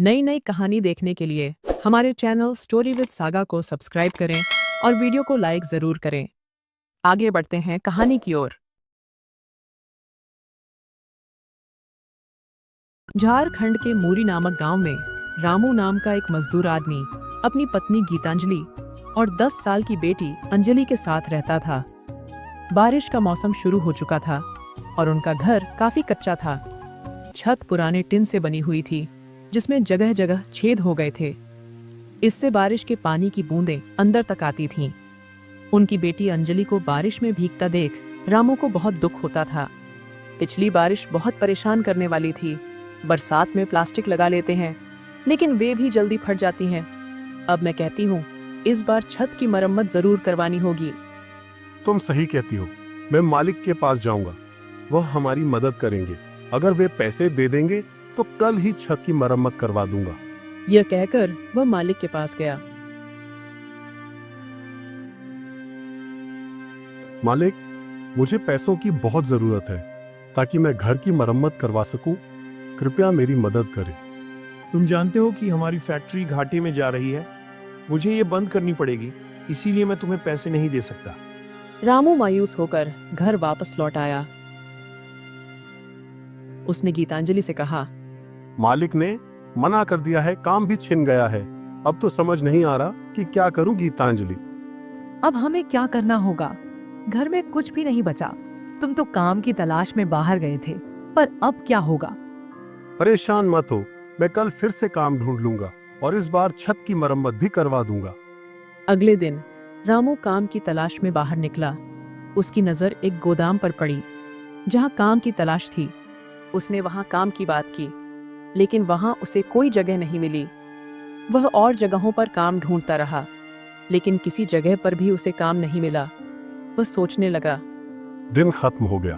नई नई कहानी देखने के लिए हमारे चैनल स्टोरी विद सागा को सब्सक्राइब करें और वीडियो को लाइक जरूर करें। आगे बढ़ते हैं कहानी की ओर। झारखंड के मूरी नामक गांव में रामू नाम का एक मजदूर आदमी अपनी पत्नी गीतांजलि और 10 साल की बेटी अंजलि के साथ रहता था। बारिश का मौसम शुरू हो चुका था और उनका घर काफी कच्चा था। छत पुराने टिन से बनी हुई थी जिसमें जगह जगह छेद हो गए थे। इससे बारिश के पानी की बूंदें अंदर तक आती थीं। उनकी बेटी अंजलि को बारिश में भीगता देख रामू को बहुत दुख होता था। पिछली बारिश बहुत परेशान करने वाली थी। बरसात में प्लास्टिक लगा लेते हैं लेकिन वे भी जल्दी फट जाती हैं। अब मैं कहती हूँ इस बार छत की मरम्मत जरूर करवानी होगी। तुम सही कहती हो। मैं मालिक के पास जाऊंगा, वह हमारी मदद करेंगे। अगर वे पैसे दे देंगे तो कल ही छत की मरम्मत करवा दूंगा। यह कहकर वह मालिक के पास गया। मालिक, मुझे पैसों की बहुत जरूरत है ताकि मैं घर की मरम्मत करवा सकूं। कृपया मेरी मदद करें। तुम जानते हो कि हमारी फैक्ट्री घाटे में जा रही है। मुझे ये बंद करनी पड़ेगी, इसीलिए मैं तुम्हें पैसे नहीं दे सकता। रामू मायूस होकर घर वापस लौट आया। उसने गीतांजलि से कहा, मालिक ने मना कर दिया है, काम भी छिन गया है। अब तो समझ नहीं आ रहा कि क्या करूं गीतांजलि। अब हमें क्या करना होगा? घर में कुछ भी नहीं बचा। तुम तो काम की तलाश में बाहर गए थे, पर अब क्या होगा? परेशान मत हो, मैं कल फिर से काम ढूंढ लूंगा और इस बार छत की मरम्मत भी करवा दूंगा। अगले दिन रामू काम की तलाश में बाहर निकला। उसकी नजर एक गोदाम पर पड़ी जहां काम की तलाश थी। उसने वहां काम की बात की लेकिन वहां उसे कोई जगह नहीं मिली। वह और जगहों पर काम ढूंढता रहा लेकिन किसी जगह पर भी उसे काम नहीं मिला। वह सोचने लगा, दिन खत्म हो गया,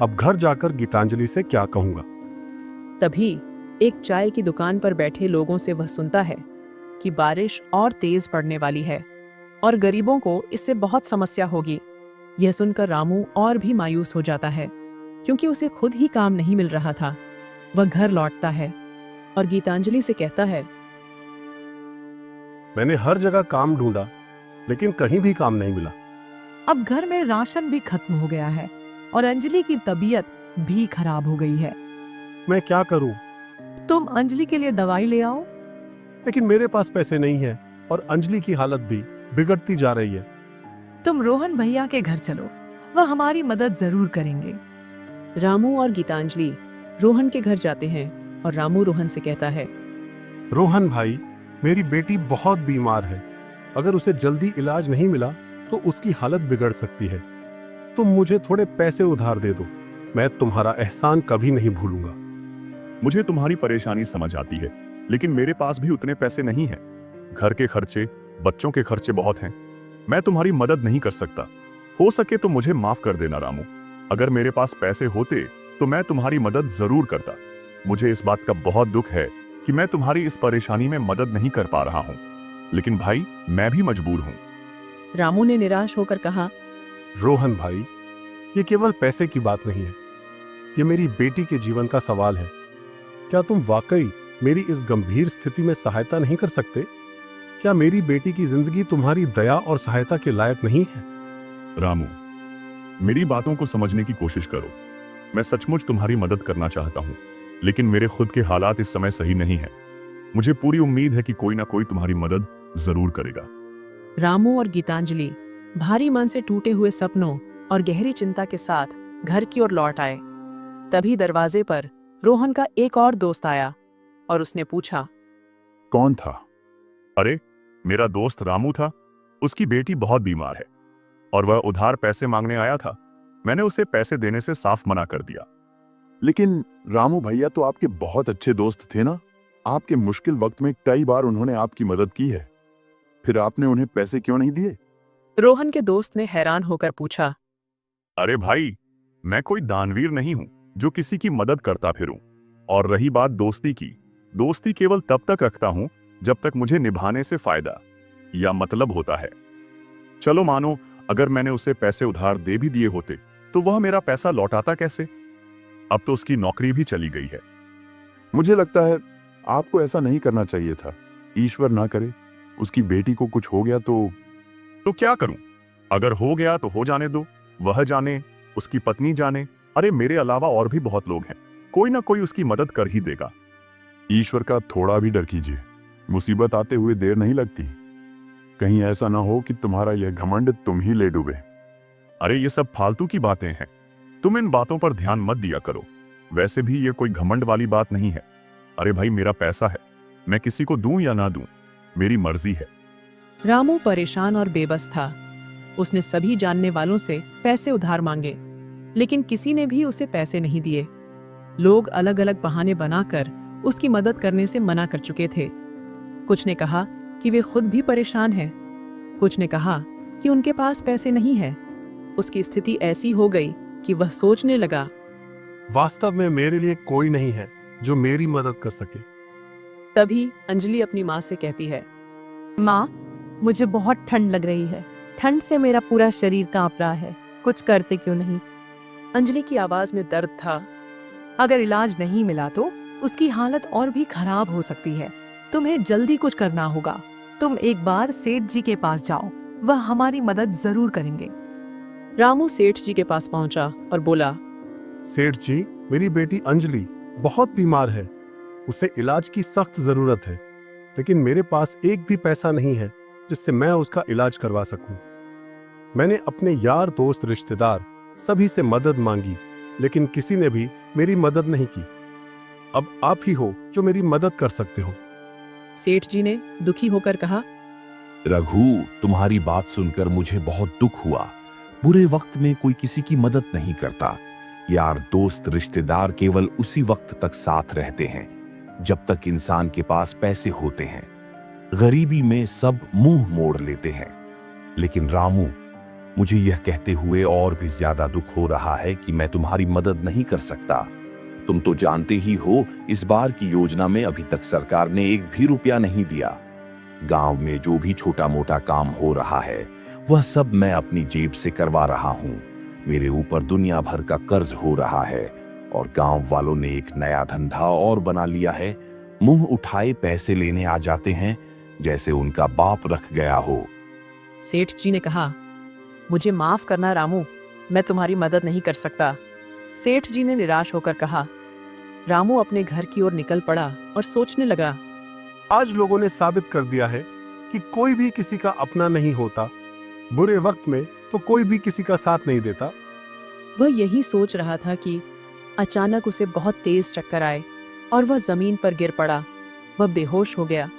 अब घर जाकर गीतांजलि से क्या कहूंगा। तभी एक चाय की दुकान पर बैठे लोगों से वह सुनता है कि बारिश और तेज पड़ने वाली है और गरीबों को इससे बहुत समस्या होगी। यह सुनकर रामू और भी मायूस हो जाता है क्योंकि उसे खुद ही काम नहीं मिल रहा था। वह घर लौटता है और गीतांजलि से कहता है, मैंने हर जगह काम ढूंढा लेकिन कहीं भी काम नहीं मिला। अब घर में राशन भी खत्म हो गया है और अंजलि की तबीयत भी खराब हो गई है। मैं क्या करूं? तुम अंजलि के लिए दवाई ले आओ। लेकिन मेरे पास पैसे नहीं है और अंजलि की हालत भी बिगड़ती जा रही है। तुम रोहन भैया के घर चलो, वह हमारी मदद जरूर करेंगे। रामू और गीतांजलि रोहन के घर जाते हैं और रामू रोहन से कहता है, रोहन भाई, मेरी बेटी बहुत बीमार है। अगर उसे जल्दी इलाज नहीं मिला तो उसकी हालत बिगड़ सकती है। तुम मुझे थोड़े पैसे उधार दे दो, मैं तुम्हारा एहसान कभी नहीं भूलूंगा। मुझे तुम्हारी परेशानी समझ आती है लेकिन मेरे पास भी उतने पैसे नहीं हैं। घर के खर्चे, बच्चों के खर्चे बहुत हैं। मैं तुम्हारी मदद नहीं कर सकता। हो सके तो मुझे माफ कर देना रामू। अगर मेरे पास पैसे होते तो मैं तुम्हारी मदद जरूर करता। मुझे इस बात का बहुत दुख है कि मैं तुम्हारी इस परेशानी में मदद नहीं कर पा रहा हूँ, लेकिन भाई मैं भी मजबूर हूँ। रामू ने निराश होकर कहा, रोहन भाई, ये केवल पैसे की बात नहीं है, ये मेरी बेटी के जीवन का सवाल है। क्या तुम वाकई मेरी इस गंभीर स्थिति में सहायता नहीं कर सकते? क्या मेरी बेटी की जिंदगी तुम्हारी दया और सहायता के लायक नहीं है? रामू, मेरी बातों को समझने की कोशिश करो। मैं सचमुच तुम्हारी मदद करना चाहता हूँ लेकिन मेरे खुद के हालात इस समय सही नहीं है। मुझे पूरी उम्मीद है कि कोई ना कोई तुम्हारी मदद जरूर करेगा। रामू और गीतांजलि भारी मन से टूटे हुए सपनों और गहरी चिंता के साथ घर की ओर लौट आए। तभी दरवाजे पर रोहन का एक और दोस्त आया और उसने पूछा, कौन था? अरे, मेरा दोस्त रामू था। उसकी बेटी बहुत बीमार है और वह उधार पैसे मांगने आया था। मैंने उसे पैसे देने से साफ मना कर दिया। लेकिन रामू भैया तो आपके बहुत अच्छे दोस्त थे ना? आपके मुश्किल वक्त में कई बार उन्होंने आपकी मदद की है, फिर आपने उन्हें पैसे क्यों नहीं दिए? रोहन के दोस्त ने हैरान होकर पूछा, अरे भाई, मैं कोई दानवीर नहीं हूं जो किसी की मदद करता फिरूं। और रही बात दोस्ती की, दोस्ती केवल तब तक रखता हूं जब तक मुझे निभाने से फायदा या मतलब होता है। चलो मानो अगर मैंने उसे पैसे उधार दे भी दिए होते तो वह मेरा पैसा लौटाता कैसे? अब तो उसकी नौकरी भी चली गई है। मुझे लगता है आपको ऐसा नहीं करना चाहिए था। ईश्वर ना करे उसकी बेटी को कुछ हो गया तो क्या करूं? अगर हो गया तो हो जाने दो, वह जाने, उसकी पत्नी जाने, अरे मेरे अलावा और भी बहुत लोग हैं, कोई ना कोई उसकी मदद कर ही देगा। ईश्वर का थोड़ा भी डर कीजिए, मुसीबत आते हुए देर नहीं लगती। कहीं ऐसा ना हो कि तुम्हारा यह घमंड तुम ही ले डूबे। अरे ये सब फालतू की बातें हैं, तुम इन बातों पर ध्यान मत दिया करो। वैसे भी ये कोई घमंड वाली बात नहीं है। अरे भाई मेरा पैसा है, मैं किसी को दूं या ना दूं, मेरी मर्जी है। रामू परेशान और बेबस था। उसने सभी जानने वालों से पैसे उधार मांगे, लेकिन किसी ने भी उसे पैसे नहीं दिए। लोग अलग अलग बहाने बनाकर उसकी मदद करने से मना कर चुके थे। कुछ ने कहा कि वे खुद भी परेशान हैं, कुछ ने कहा कि उनके पास पैसे नहीं है। उसकी स्थिति ऐसी हो गई कि वह सोचने लगा, वास्तव में मेरे लिए कोई नहीं है जो मेरी मदद कर सके। तभी अंजलि अपनी माँ से कहती है, माँ, मुझे बहुत ठंड लग रही है। ठंड से मेरा पूरा शरीर कांप रहा है। कुछ करते क्यों नहीं? अंजलि की आवाज में दर्द था। अगर इलाज नहीं मिला तो उसकी हालत और भी खराब हो सकती है। तुम्हें जल्दी कुछ करना होगा। तुम एक बार सेठ जी के पास जाओ, वह हमारी मदद जरूर करेंगे। रामू सेठ जी के पास पहुंचा और बोला, सेठ जी, मेरी बेटी अंजलि बहुत बीमार है, उसे इलाज की सख्त जरूरत है, लेकिन मेरे पास एक भी पैसा नहीं है जिससे मैं उसका इलाज करवा सकूं। मैंने अपने यार दोस्त रिश्तेदार सभी से मदद मांगी, लेकिन किसी ने भी मेरी मदद नहीं की। अब आप ही हो जो मेरी मदद कर सकते हो। सेठ जी ने दुखी होकर कहा, रघु, तुम्हारी बात सुनकर मुझे बहुत दुख हुआ। बुरे वक्त में कोई किसी की मदद नहीं करता। यार दोस्त रिश्तेदार केवल उसी वक्त तक साथ रहते हैं जब तक इंसान के पास पैसे होते हैं। गरीबी में सब मुंह मोड़ लेते हैं। लेकिन रामू, मुझे यह कहते हुए और भी ज्यादा दुख हो रहा है कि मैं तुम्हारी मदद नहीं कर सकता। तुम तो जानते ही हो, इस बार की योजना में अभी तक सरकार ने एक भी रुपया नहीं दिया। गांव में जो भी छोटा मोटा काम हो रहा है वह सब मैं अपनी जेब से करवा रहा हूं। मेरे ऊपर दुनिया भर का कर्ज हो रहा है और गांव वालों ने एक नया धंधा और बना लिया है। मुंह उठाए पैसे लेने आ जाते हैं जैसे उनका बाप रख गया हो। सेठ जी ने कहा, मुझे माफ करना रामू, मैं तुम्हारी मदद नहीं कर सकता। सेठ जी ने निराश होकर कहा। रामू अपने घर की ओर निकल पड़ा और सोचने लगा, आज लोगों ने साबित कर दिया है कि कोई भी किसी का अपना नहीं होता। बुरे वक्त में तो कोई भी किसी का साथ नहीं देता। वह यही सोच रहा था कि अचानक उसे बहुत तेज चक्कर आए और वह जमीन पर गिर पड़ा। वह बेहोश हो गया।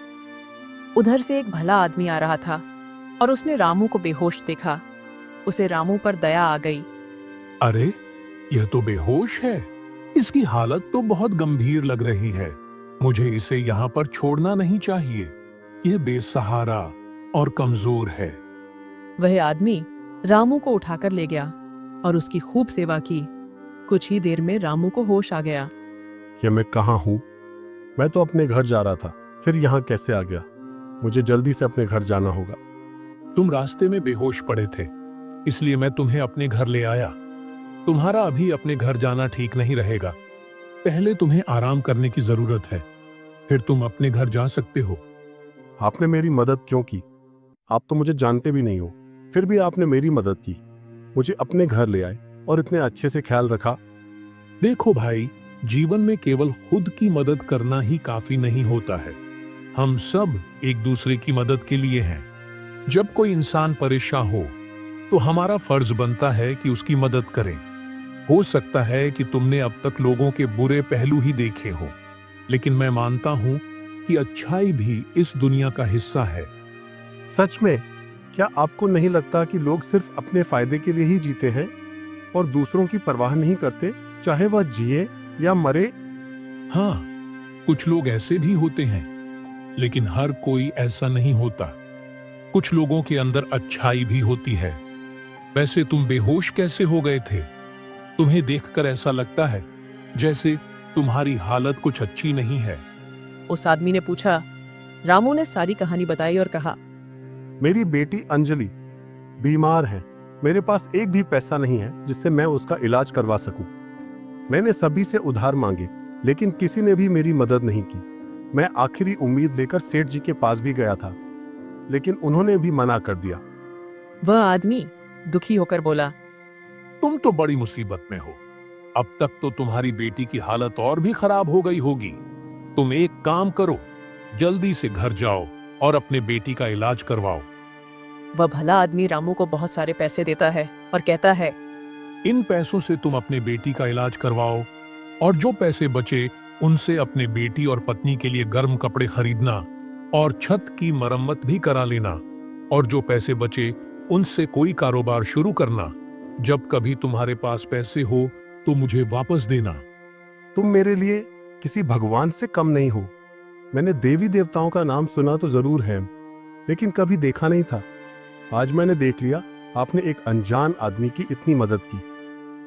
उधर से एक भला आदमी आ रहा था और उसने रामू को बेहोश देखा। उसे रामू पर दया आ गई। अरे, यह तो बेहोश है। इसकी हालत तो बहुत गंभीर लग रही है। मुझे इसे यहाँ पर छोड़ना नहीं चाहिए। यह बेसहारा और कमजोर है। वह आदमी रामू को उठाकर ले गया और उसकी खूब सेवा की। कुछ ही देर में रामू को होश आ गया। ये मैं कहाँ हूँ? मैं तो अपने घर जा रहा था, फिर यहाँ कैसे आ गया? मुझे जल्दी से अपने घर जाना होगा। तुम रास्ते में बेहोश पड़े थे, इसलिए मैं तुम्हें अपने घर ले आया। तुम्हारा अभी अपने घर जाना ठीक नहीं रहेगा। पहले तुम्हें आराम करने की जरूरत है, फिर तुम अपने घर जा सकते हो। आपने मेरी मदद क्यों की? आप तो मुझे जानते भी नहीं हो, फिर भी आपने मेरी मदद की, मुझे अपने घर ले आए और इतने अच्छे से ख्याल रखा। देखो भाई, जीवन में केवल खुद की मदद करना ही काफी नहीं होता है। हम सब एक दूसरे की मदद के लिए हैं। जब कोई इंसान परेशान हो तो हमारा फर्ज बनता है कि उसकी मदद करें। हो सकता है कि तुमने अब तक लोगों के बुरे पहलू ही देखे हो, लेकिन मैं मानता हूं कि अच्छाई भी इस दुनिया का हिस्सा है। सच में? क्या आपको नहीं लगता कि लोग सिर्फ अपने फायदे के लिए ही जीते हैं और दूसरों की परवाह नहीं करते, चाहे वह जिए या मरे? हाँ, कुछ लोग ऐसे भी होते हैं, लेकिन हर कोई ऐसा नहीं होता। कुछ लोगों के अंदर अच्छाई भी होती है। वैसे तुम बेहोश कैसे हो गए थे? तुम्हें देखकर ऐसा लगता है जैसे तुम्हारी हालत कुछ अच्छी नहीं है। उस आदमी ने पूछा। रामू ने सारी कहानी बताई और कहा, मेरी बेटी अंजलि बीमार है। मेरे पास एक भी पैसा नहीं है जिससे मैं उसका इलाज करवा सकूं। मैंने सभी से उधार मांगे, लेकिन किसी ने भी मेरी मदद नहीं की। मैं आखिरी उम्मीद लेकर सेठ जी के पास भी गया था, लेकिन उन्होंने भी मना कर दिया। वह आदमी दुखी होकर बोला, तुम तो बड़ी मुसीबत में हो। अब तक तो तुम्हारी बेटी की हालत और भी खराब हो गई होगी। तुम एक काम करो, जल्दी से घर जाओ और अपने बेटी का इलाज करवाओ। वह भला आदमी रामू को बहुत सारे पैसे देता है और कहता है, इन पैसों से तुम अपने बेटी का इलाज करवाओ और जो पैसे बचे उनसे अपने बेटी और पत्नी के लिए गर्म कपड़े खरीदना और छत की मरम्मत भी करा लेना, और जो पैसे बचे उनसे कोई कारोबार शुरू करना। जब कभी तुम्हारे पास पैसे हो तो मुझे वापस देना। तुम मेरे लिए किसी भगवान से कम नहीं हो। मैंने देवी देवताओं का नाम सुना तो जरूर है, लेकिन कभी देखा नहीं था। आज मैंने देख लिया, आपने एक अनजान आदमी की इतनी मदद की।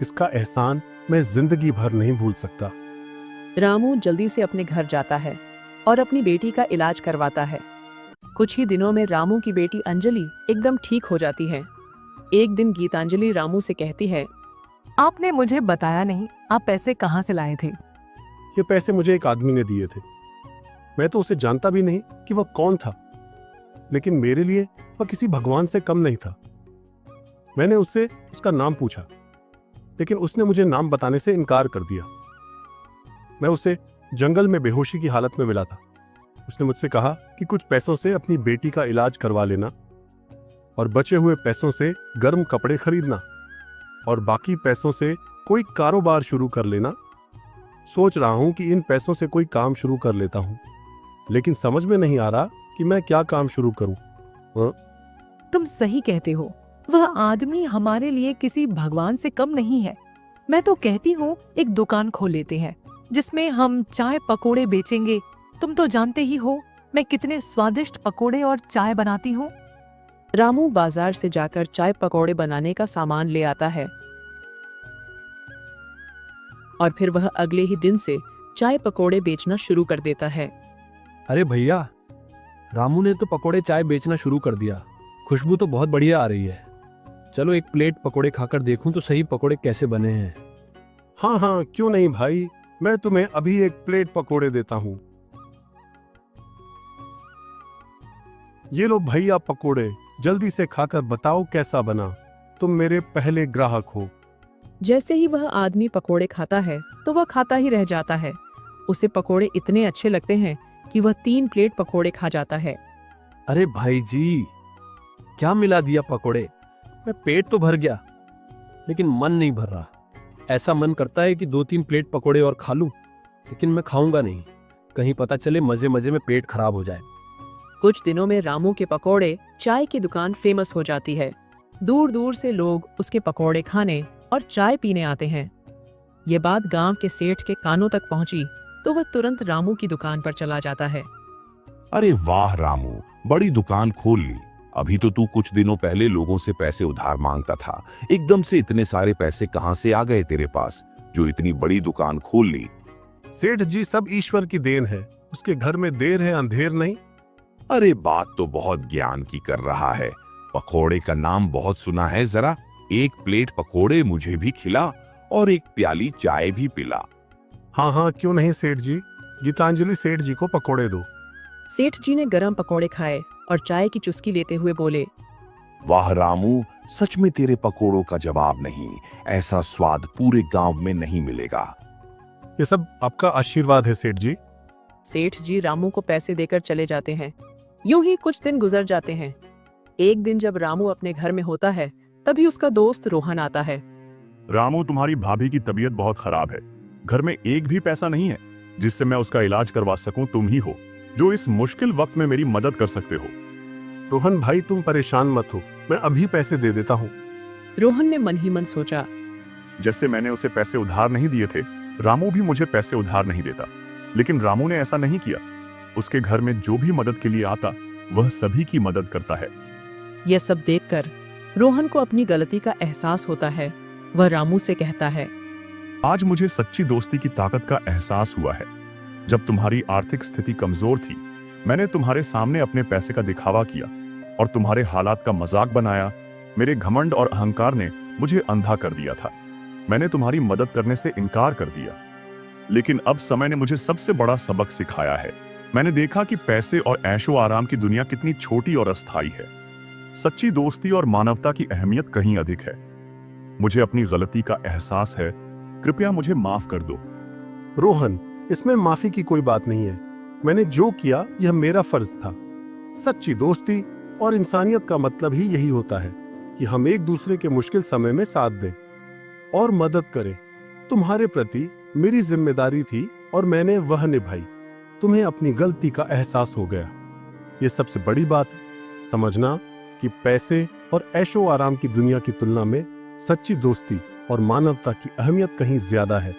इसका एहसान मैं जिंदगी भर नहीं भूल सकता। रामू जल्दी से अपने घर जाता है और अपनी बेटी का इलाज करवाता है। कुछ ही दिनों में रामू की बेटी अंजलि एकदम ठीक हो जाती है। एक दिन गीतांजलि रामू से कहती है, आपने मुझे बताया नहीं, आप पैसे कहाँ से लाए थे? ये पैसे मुझे एक आदमी ने दिए थे। मैं तो उसे जानता भी नहीं कि वह कौन था, लेकिन मेरे लिए वह किसी भगवान से कम नहीं था। मैंने उससे उसका नाम पूछा, लेकिन उसने मुझे नाम बताने से इनकार कर दिया। मैं उसे जंगल में बेहोशी की हालत में मिला था। उसने मुझसे कहा कि कुछ पैसों से अपनी बेटी का इलाज करवा लेना और बचे हुए पैसों से गर्म कपड़े खरीदना और बाकी पैसों से कोई कारोबार शुरू कर लेना। सोच रहा हूं कि इन पैसों से कोई काम शुरू कर लेता हूं, लेकिन समझ में नहीं आ रहा कि मैं क्या काम शुरू करूं। तुम सही कहते हो, वह आदमी हमारे लिए किसी भगवान से कम नहीं है। मैं तो कहती हूँ एक दुकान खोल लेते हैं जिसमें हम चाय पकोड़े बेचेंगे। तुम तो जानते ही हो मैं कितने स्वादिष्ट पकोड़े और चाय बनाती हूँ। रामू बाजार से जाकर चाय पकौड़े बनाने का सामान ले आता है और फिर वह अगले ही दिन से चाय पकौड़े बेचना शुरू कर देता है। अरे भैया, रामू ने तो पकोड़े चाय बेचना शुरू कर दिया। खुशबू तो बहुत बढ़िया आ रही है। चलो एक प्लेट पकोड़े खाकर देखूं तो सही पकोड़े कैसे बने हैं। हाँ हाँ, क्यों नहीं भाई, मैं तुम्हें अभी एक प्लेट पकोड़े देता हूं। ये लो भैया पकोड़े, जल्दी से खाकर बताओ कैसा बना। तुम मेरे पहले ग्राहक हो। जैसे ही वह आदमी पकोड़े खाता है तो वह खाता ही रह जाता है। उसे पकोड़े इतने अच्छे लगते हैं कि वह 3 प्लेट पकोड़े खा जाता है। अरे भाई जी, क्या मिला दिया पकोड़े। मैं पेट तो भर गया, लेकिन मन नहीं भर रहा। ऐसा मन करता है कि 2-3 प्लेट पकोड़े और खा लूं, लेकिन मैं खाऊंगा नहीं। कहीं पता चले मजे मजे में पेट खराब हो जाए। कुछ दिनों में रामू के पकोड़े चाय की दुकान फेमस हो जाती है। दूर दूर से लोग उसके पकोड़े खाने और चाय पीने आते हैं। ये बात गांव के सेठ के कानों तक पहुंची तो वह तुरंत रामू की दुकान पर चला जाता है। अरे वाह रामू, बड़ी दुकान खोल ली। अभी तो तू कुछ दिनों पहले लोगों से पैसे उधार मांगता था। एकदम से इतने सारे पैसे कहां से आ गए तेरे पास, जो इतनी बड़ी दुकान खोल ली? सेठ जी, सब ईश्वर की देन है। उसके घर में देर है अंधेर नहीं। अरे बात तो बहुत ज्ञान की कर रहा है। पकोड़े का नाम बहुत सुना है, जरा एक प्लेट पकोड़े मुझे भी खिला और एक प्याली चाय भी पिला। हाँ हाँ, क्यों नहीं सेठ जी। गीतांजलि सेठ जी को पकोड़े दो। सेठ जी ने गरम पकोड़े खाए और चाय की चुस्की लेते हुए बोले, वाह रामू, सच में तेरे पकोड़ों का जवाब नहीं। ऐसा स्वाद पूरे गांव में नहीं मिलेगा। ये सब आपका आशीर्वाद है सेठ जी। सेठ जी रामू को पैसे देकर चले जाते हैं। यूं ही कुछ दिन गुजर जाते हैं। एक दिन जब रामू अपने घर में होता है तभी उसका दोस्त रोहन आता है। रामू, तुम्हारी भाभी की तबीयत बहुत खराब है। घर में एक भी पैसा नहीं है जिससे मैं उसका इलाज करवा सकूं। तुम ही हो जो इस मुश्किल वक्त में मेरी मदद कर सकते हो। रोहन भाई, तुम परेशान मत हो, मैं अभी पैसे दे देता हूँ। रोहन ने मन ही मन सोचा, जैसे मैंने उसे पैसे उधार नहीं दिए थे, रामू भी मुझे पैसे उधार नहीं देता। लेकिन रामू ने ऐसा नहीं किया। उसके घर में जो भी मदद के लिए आता वह सभी की मदद करता है। यह सब देखकर रोहन को अपनी गलती का एहसास होता है। वह रामू से कहता है, आज मुझे सच्ची दोस्ती की ताकत का एहसास हुआ है। जब तुम्हारी आर्थिक स्थिति कमजोर थी, मैंने तुम्हारे सामने अपने पैसे का दिखावा किया और तुम्हारे हालात का मजाक बनाया। मेरे घमंड और अहंकार ने मुझे अंधा कर दिया था। मैंने तुम्हारी मदद करने से इनकार कर दिया। लेकिन अब समय ने मुझे सबसे बड़ा सबक सिखाया है। मैंने देखा कि पैसे और ऐशो आराम की दुनिया कितनी छोटी और अस्थायी है। सच्ची दोस्ती और मानवता की अहमियत कहीं अधिक है। मुझे अपनी गलती का एहसास है, कृपया मुझे माफ कर दो। रोहन, इसमें माफी की कोई बात नहीं है। मैंने जो किया यह मेरा फर्ज था। सच्ची दोस्ती और इंसानियत का मतलब ही यही होता है कि हम एक दूसरे के मुश्किल समय में साथ दें और मदद करें। तुम्हारे प्रति मेरी जिम्मेदारी थी और मैंने वह निभाई। तुम्हें अपनी गलती का एहसास हो गया, यह सबसे बड़ी बात है। समझना कि पैसे और ऐशो आराम की दुनिया की तुलना में सच्ची दोस्ती और मानवता की अहमियत कहीं ज्यादा है।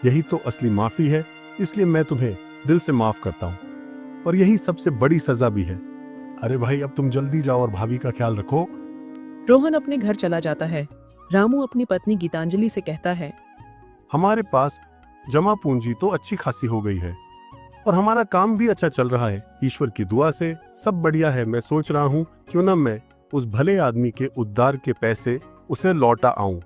यही तो असली माफी है, इसलिए मैं तुम्हें दिल से माफ करता हूं और यही सबसे बड़ी सजा भी है। अरे भाई, अब तुम जल्दी जाओ और भाभी का ख्याल रखो। रोहन अपने घर चला जाता है। रामू अपनी पत्नी गीतांजलि से कहता है, हमारे पास जमा पूंजी तो अच्छी खासी हो गई है और हमारा काम भी अच्छा चल रहा है। ईश्वर की दुआ से सब बढ़िया है। मैं सोच रहा हूँ क्यों ना मैं उस भले आदमी के उद्धार के पैसे उसे लौटा आऊं।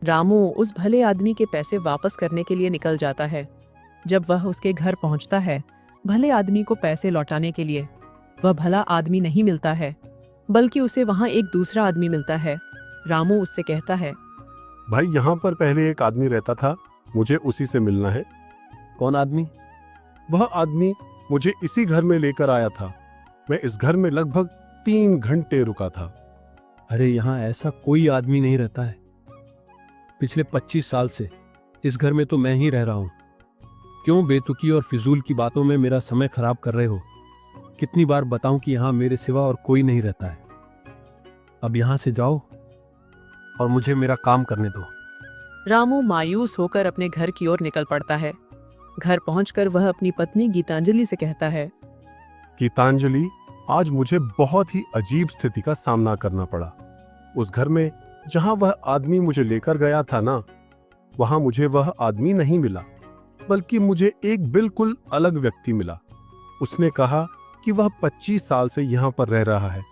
रामू उस भले आदमी के पैसे वापस करने के लिए निकल जाता है। जब वह उसके घर पहुंचता है, भले आदमी को पैसे लौटाने के लिए वह भला आदमी नहीं मिलता है, बल्कि उसे वहां एक दूसरा आदमी मिलता है। रामू उससे कहता है, भाई, यहाँ पर पहले एक आदमी रहता था, मुझे उसी से मिलना है। कौन आदमी? वह आदमी मुझे इसी घर में लेकर आया था। मैं इस घर में लगभग 3 घंटे रुका था। अरे यहाँ ऐसा कोई आदमी नहीं रहता है। पिछले 25 साल से इस घर में तो मैं ही रह रहा हूँ। क्यों बेतुकी और फिजूल की बातों में मेरा समय खराब कर रहे हो? कितनी बार बताऊं कि यहाँ मेरे सिवा और कोई नहीं रहता है। अब यहाँ से जाओ और मुझे मेरा काम करने दो। रामू मायूस होकर अपने घर की ओर निकल पड़ता है। घर पहुंचकर वह अपनी पत्नी गीतांजलि से कहता है, गीतांजलि, आज मुझे बहुत ही अजीब स्थिति का सामना करना पड़ा। उस घर में जहां वह आदमी मुझे लेकर गया था ना, वहां मुझे वह आदमी नहीं मिला, बल्कि मुझे एक बिल्कुल अलग व्यक्ति मिला। उसने कहा कि वह 25 साल से यहाँ पर रह रहा है।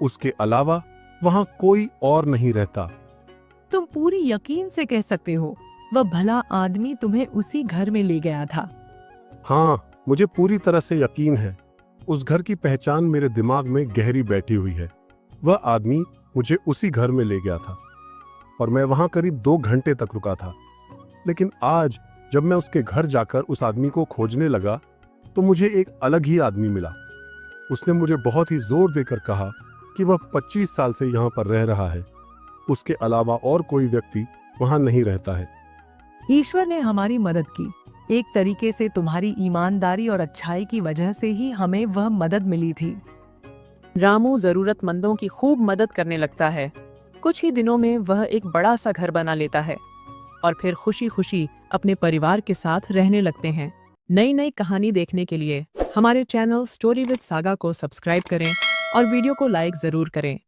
उसके अलावा वहां कोई और नहीं रहता। तुम पूरी यकीन से कह सकते हो वह भला आदमी तुम्हें उसी घर में ले गया था? हाँ, मुझे पूरी तरह से यकीन है। उस घर की पहचान मेरे दिमाग में गहरी बैठी हुई है। वह आदमी मुझे उसी घर में ले गया था और मैं वहां करीब 2 घंटे तक रुका था। लेकिन आज जब मैं उसके घर जाकर उस आदमी को खोजने लगा तो मुझे एक अलग ही आदमी मिला। उसने मुझे बहुत ही जोर देकर कहा कि वह 25 साल से यहाँ पर रह रहा है। उसके अलावा और कोई व्यक्ति वहां नहीं रहता है। ईश्वर ने हमारी मदद की। एक तरीके से तुम्हारी ईमानदारी और अच्छाई की वजह से ही हमें वह मदद मिली थी। रामू जरूरतमंदों की खूब मदद करने लगता है। कुछ ही दिनों में वह एक बड़ा सा घर बना लेता है और फिर खुशी खुशी अपने परिवार के साथ रहने लगते हैं। नई नई कहानी देखने के लिए हमारे चैनल स्टोरी विद सागा को सब्सक्राइब करें और वीडियो को लाइक जरूर करें।